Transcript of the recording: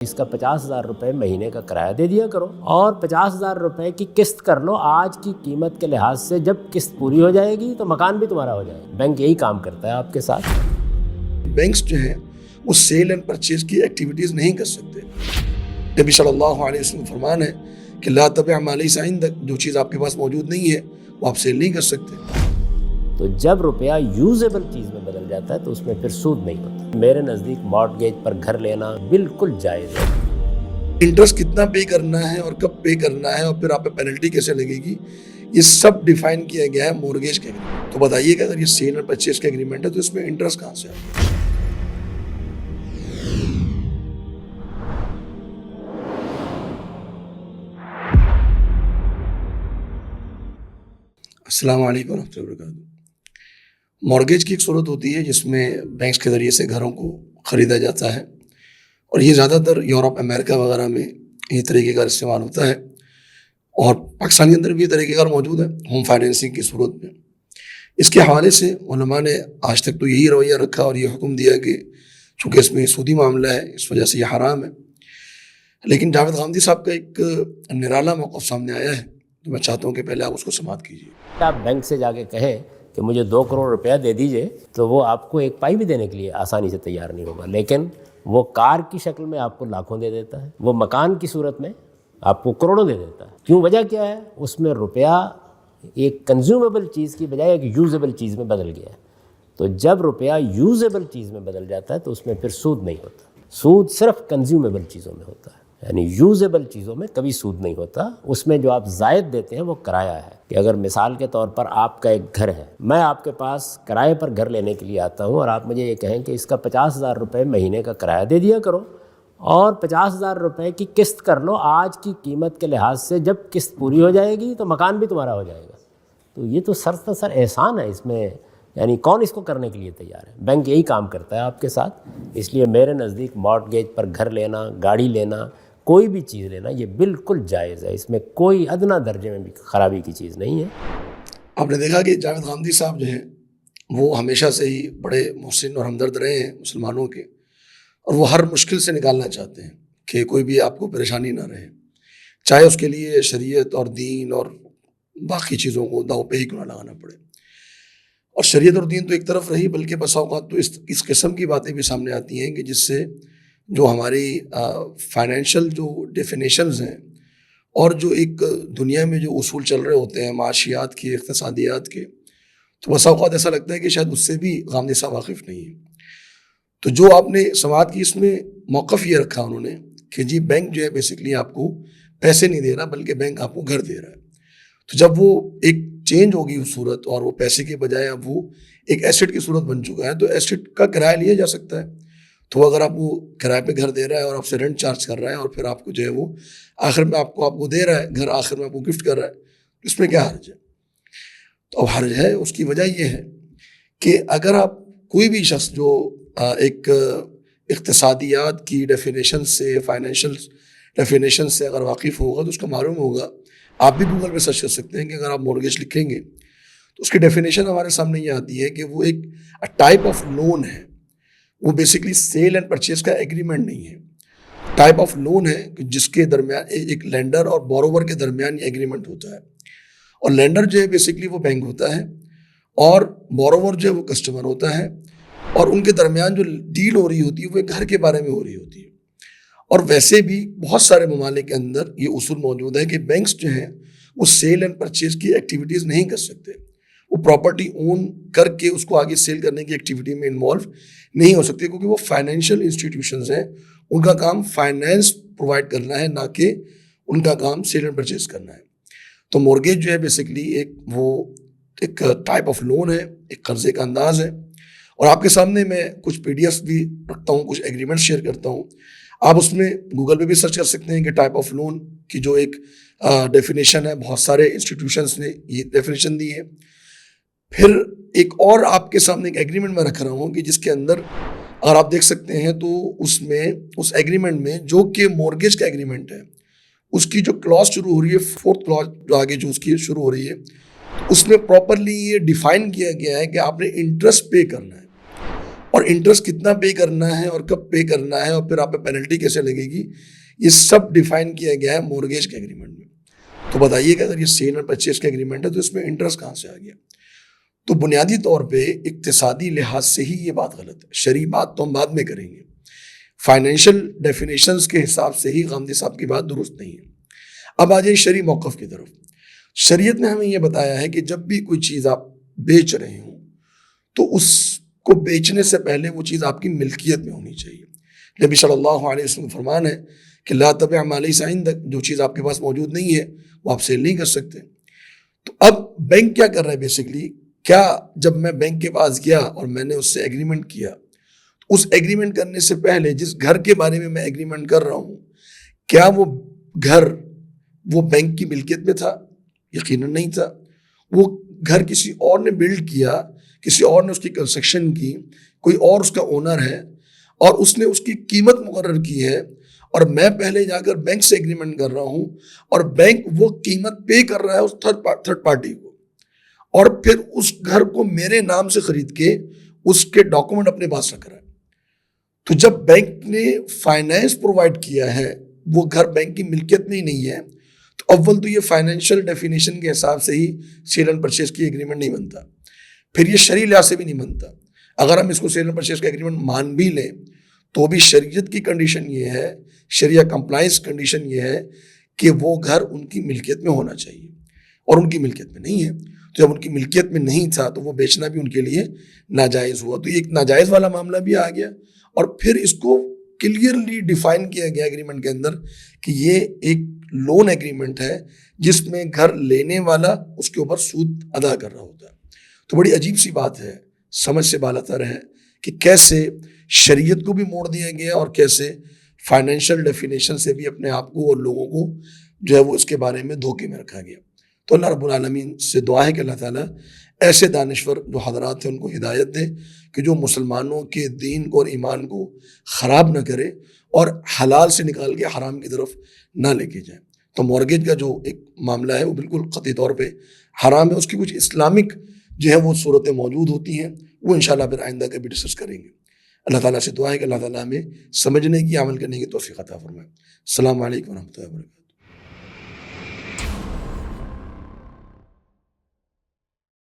اس کا 50,000 روپے مہینے کا کرایہ دے دیا کرو اور 50,000 روپے کی قسط کر لو آج کی قیمت کے لحاظ سے. جب قسط پوری ہو جائے گی تو مکان بھی تمہارا ہو جائے گا. بینک یہی کام کرتا ہے آپ کے ساتھ. بینکس جو ہیں وہ سیل اینڈ پرچیز کی ایکٹیویٹیز نہیں کر سکتے. نبی صلی اللہ علیہ وسلم فرمان ہے کہ لا تبع ما لیس عندک، جو چیز آپ کے پاس موجود نہیں ہے وہ آپ سیل نہیں کر سکتے. تو جب روپیہ یوزیبل چیز میں بدل جاتا ہے تو اس میں پھر سود نہیں ہوتا. میرے نزدیک مارٹگیج پر گھر لینا بالکل جائز ہے. انٹرسٹ کتنا پے کرنا ہے اور کب پے کرنا ہے اور پھر آپ پہ پینلٹی کیسے لگے گی، یہ سب ڈیفائن کیا گیا ہے مورگیج کے اگریمنٹ. تو بتائیے کہ اگر یہ سیل اینڈ پرچیز کے اگریمنٹ ہے تو اس میں انٹرسٹ کہاں سے آئے؟ السلام علیکم ورحمۃ اللہ وبرکاتہ. مارگیج کی ایک صورت ہوتی ہے جس میں بینکس کے ذریعے سے گھروں کو خریدا جاتا ہے، اور یہ زیادہ تر یورپ، امریکہ وغیرہ میں یہ طریقہ کار استعمال ہوتا ہے، اور پاکستان کے اندر بھی یہ طریقہ کار موجود ہے ہوم فائنینسنگ کی صورت میں. اس کے حوالے سے علماء نے آج تک تو یہی رویہ رکھا اور یہ حکم دیا کہ چونکہ اس میں سودی معاملہ ہے اس وجہ سے یہ حرام ہے. لیکن جاوید غامدی صاحب کا ایک نرالا موقف سامنے آیا ہے، تو میں چاہتا ہوں کہ پہلے آپ اس کو سماعت کیجیے. آپ بینک سے جا کے کہیں کہ مجھے 2 کروڑ روپیہ دے دیجئے تو وہ آپ کو ایک پائی بھی دینے کے لیے آسانی سے تیار نہیں ہوگا، لیکن وہ کار کی شکل میں آپ کو لاکھوں دے دیتا ہے، وہ مکان کی صورت میں آپ کو کروڑوں دے دیتا ہے. کیوں؟ وجہ کیا ہے؟ اس میں روپیہ ایک کنزیومیبل چیز کی بجائے ایک یوزیبل چیز میں بدل گیا ہے. تو جب روپیہ یوزیبل چیز میں بدل جاتا ہے تو اس میں پھر سود نہیں ہوتا. سود صرف کنزیومیبل چیزوں میں ہوتا ہے، یعنی یوزیبل چیزوں میں کبھی سود نہیں ہوتا. اس میں جو آپ زائد دیتے ہیں وہ کرایہ ہے. کہ اگر مثال کے طور پر آپ کا ایک گھر ہے، میں آپ کے پاس کرائے پر گھر لینے کے لیے آتا ہوں اور آپ مجھے یہ کہیں کہ اس کا 50,000 روپے مہینے کا کرایہ دے دیا کرو اور 50,000 روپے کی قسط کر لو آج کی قیمت کے لحاظ سے. جب قسط پوری ہو جائے گی تو مکان بھی تمہارا ہو جائے گا. تو یہ تو سراسر احسان ہے. اس میں یعنی کون اس کو کرنے کے لیے تیار ہے؟ بینک یہی کام کرتا ہے آپ کے ساتھ. اس لیے میرے نزدیک مارٹگیج پر گھر لینا، گاڑی لینا، کوئی بھی چیز لینا یہ بالکل جائز ہے. اس میں کوئی ادنا درجے میں بھی خرابی کی چیز نہیں ہے. آپ نے دیکھا کہ جاوید غامدی صاحب جو ہیں وہ ہمیشہ سے ہی بڑے محسن اور ہمدرد رہے ہیں مسلمانوں کے، اور وہ ہر مشکل سے نکالنا چاہتے ہیں کہ کوئی بھی آپ کو پریشانی نہ رہے، چاہے اس کے لیے شریعت اور دین اور باقی چیزوں کو داؤ پہ ہی کیوں نہ لگانا پڑے. اور شریعت اور دین تو ایک طرف رہی، بلکہ بسا اوقات تو اس قسم کی باتیں بھی سامنے آتی ہیں کہ جس سے جو ہماری فائنینشیل جو ڈیفینیشنز ہیں اور جو ایک دنیا میں جو اصول چل رہے ہوتے ہیں معاشیات کے، اقتصادیات کے، تو بسا اوقات ایسا لگتا ہے کہ شاید اس سے بھی غامدی صاحب واقف نہیں ہیں. تو جو آپ نے سماعت کی اس میں موقف یہ رکھا انہوں نے کہ جی بینک جو ہے بیسکلی آپ کو پیسے نہیں دے رہا بلکہ بینک آپ کو گھر دے رہا ہے. تو جب وہ ایک چینج ہوگی اس صورت اور وہ پیسے کے بجائے اب وہ ایک ایسٹ کی صورت بن چکا ہے تو ایسٹ کا کرایہ لیا جا سکتا ہے. تو اگر آپ وہ کرائے پہ گھر دے رہا ہے اور آپ سے رینٹ چارج کر رہا ہے اور پھر آپ کو جو ہے وہ آخر میں آپ کو دے رہا ہے گھر، آخر میں آپ کو گفٹ کر رہا ہے، اس میں کیا حرج ہے؟ تو اب حرج ہے، اس کی وجہ یہ ہے کہ اگر آپ کوئی بھی شخص جو ایک اقتصادیات کی ڈیفینیشن سے، فائنینشیل ڈیفینیشن سے اگر واقف ہوگا تو اس کو معلوم ہوگا. آپ بھی گوگل پہ سرچ کر سکتے ہیں کہ اگر آپ مورگیج لکھیں گے تو اس کی ڈیفینیشن ہمارے سامنے یہ آتی ہے کہ وہ ایک ٹائپ آف لون ہے. وہ بیسکلی سیل اینڈ پرچیز کا ایگریمنٹ نہیں ہے، ٹائپ آف لون ہے جس کے درمیان ایک لینڈر اور بوروور کے درمیان یہ ایگریمنٹ ہوتا ہے. اور لینڈر جو ہے بیسکلی وہ بینک ہوتا ہے اور بوروور جو ہے وہ کسٹمر ہوتا ہے، اور ان کے درمیان جو ڈیل ہو رہی ہوتی ہے وہ ایک گھر کے بارے میں ہو رہی ہوتی ہے. اور ویسے بھی بہت سارے ممالک کے اندر یہ اصول موجود ہے کہ بینکس جو ہیں وہ سیل اینڈ پرچیز کی ایکٹیویٹیز نہیں کر سکتے. وہ پراپرٹی اون کر کے اس کو آگے سیل کرنے کی ایکٹیویٹی میں انوالو نہیں ہو سکتے، کیونکہ وہ فائنینشیل انسٹیٹیوشنز ہیں. ان کا کام فائنینس پرووائڈ کرنا ہے، نہ کہ ان کا کام سیل اینڈ پرچیز کرنا ہے. تو مورگیج جو ہے بیسکلی ایک ٹائپ آف لون ہے، ایک قرضے کا انداز ہے. اور آپ کے سامنے میں کچھ PDF بھی رکھتا ہوں، کچھ ایگریمنٹ شیئر کرتا ہوں. آپ اس میں گوگل پہ بھی سرچ کر سکتے ہیں کہ ٹائپ آف لون کی جو ایک ڈیفینیشن ہے، بہت سارے انسٹیٹیوشنس نے یہ ڈیفینیشن دی ہے. پھر ایک اور آپ کے سامنے ایک ایگریمنٹ میں رکھ رہا ہوں کہ جس کے اندر اگر آپ دیکھ سکتے ہیں تو اس ایگریمنٹ میں جو کہ مورگیج کا ایگریمنٹ ہے اس کی جو کلاس شروع ہو رہی ہے، 4th کلاس جو آگے جو اس کی شروع ہو رہی ہے، اس میں پراپرلی یہ ڈیفائن کیا گیا ہے کہ آپ نے انٹرسٹ پے کرنا ہے. اور انٹرسٹ کتنا پے کرنا ہے اور کب پے کرنا ہے اور پھر آپ پہ پینلٹی کیسے لگے گی، یہ سب ڈیفائن کیا گیا ہے مورگیج کے ایگریمنٹ میں. تو بتائیے کہ اگر یہ سیل اینڈ پرچیز کا ایگریمنٹ ہے تو اس میں انٹرسٹ کہاں سے آ گیا؟ تو بنیادی طور پہ اقتصادی لحاظ سے ہی یہ بات غلط ہے. شرعی بات تو ہم بعد میں کریں گے، فائنینشیل ڈیفینیشنز کے حساب سے ہی غامدی صاحب کی بات درست نہیں ہے. اب آ جائیں شرعی موقف کی طرف. شریعت نے ہمیں یہ بتایا ہے کہ جب بھی کوئی چیز آپ بیچ رہے ہوں تو اس کو بیچنے سے پہلے وہ چیز آپ کی ملکیت میں ہونی چاہیے. نبی صلی اللہ علیہ وسلم کا فرمان ہے کہ لا تبع ما لیس عندک، جو چیز آپ کے پاس موجود نہیں ہے وہ آپ سیل نہیں کر سکتے. تو اب بینک کیا کر رہا ہے بیسکلی، کیا جب میں بینک کے پاس گیا اور میں نے اس سے ایگریمنٹ کیا، اس ایگریمنٹ کرنے سے پہلے جس گھر کے بارے میں میں ایگریمنٹ کر رہا ہوں کیا وہ گھر وہ بینک کی ملکیت میں تھا؟ یقیناً نہیں تھا. وہ گھر کسی اور نے بلڈ کیا، کسی اور نے اس کی کنسٹرکشن کی، کوئی اور اس کا اونر ہے اور اس نے اس کی قیمت مقرر کی ہے، اور میں پہلے جا کر بینک سے ایگریمنٹ کر رہا ہوں اور بینک وہ قیمت پے کر رہا ہے اس تھرڈ پارٹی کو، اور پھر اس گھر کو میرے نام سے خرید کے اس کے ڈاکومنٹ اپنے پاس رکھ رہا ہے. تو جب بینک نے فائنینس پرووائڈ کیا ہے، وہ گھر بینک کی ملکیت میں ہی نہیں ہے، تو اول تو یہ فائنینشیل ڈیفینیشن کے حساب سے ہی سیل اینڈ پرچیز کی ایگریمنٹ نہیں بنتا. پھر یہ شرعی لحاظ سے بھی نہیں بنتا. اگر ہم اس کو سیل اینڈ پرچیز کا ایگریمنٹ مان بھی لیں تو بھی شریعت کی کنڈیشن یہ ہے، شریعہ کمپلائنس کنڈیشن یہ ہے کہ وہ گھر ان کی ملکیت میں ہونا چاہیے، اور ان کی ملکیت میں نہیں ہے. تو جب ان کی ملکیت میں نہیں تھا تو وہ بیچنا بھی ان کے لیے ناجائز ہوا. تو یہ ایک ناجائز والا معاملہ بھی آ گیا، اور پھر اس کو کلیئرلی ڈیفائن کیا گیا ایگریمنٹ کے اندر کہ یہ ایک لون ایگریمنٹ ہے جس میں گھر لینے والا اس کے اوپر سود ادا کر رہا ہوتا ہے. تو بڑی عجیب سی بات ہے، سمجھ سے بالاتر ہے کہ کیسے شریعت کو بھی موڑ دیا گیا اور کیسے فائنینشیل ڈیفینیشن سے بھی اپنے آپ کو اور لوگوں کو جو ہے وہ اس کے بارے میں دھوکے میں رکھا گیا. تو اللہ رب العالمین سے دعا ہے کہ اللہ تعالیٰ ایسے دانشور جو حضرات ہیں ان کو ہدایت دے کہ جو مسلمانوں کے دین کو اور ایمان کو خراب نہ کرے اور حلال سے نکال کے حرام کی طرف نہ لے کے جائیں. تو مورگیج کا جو ایک معاملہ ہے وہ بالکل قطعی طور پہ حرام ہے. اس کی کچھ اسلامک جو ہے وہ صورتیں موجود ہوتی ہیں، وہ انشاءاللہ پھر آئندہ کبھی ڈسکس کریں گے. اللہ تعالیٰ سے دعا ہے کہ اللہ تعالیٰ ہمیں سمجھنے کی، عمل کرنے کی توفیق عطا فرمائے. السلام علیکم ورحمۃ اللہ وبرکاتہ.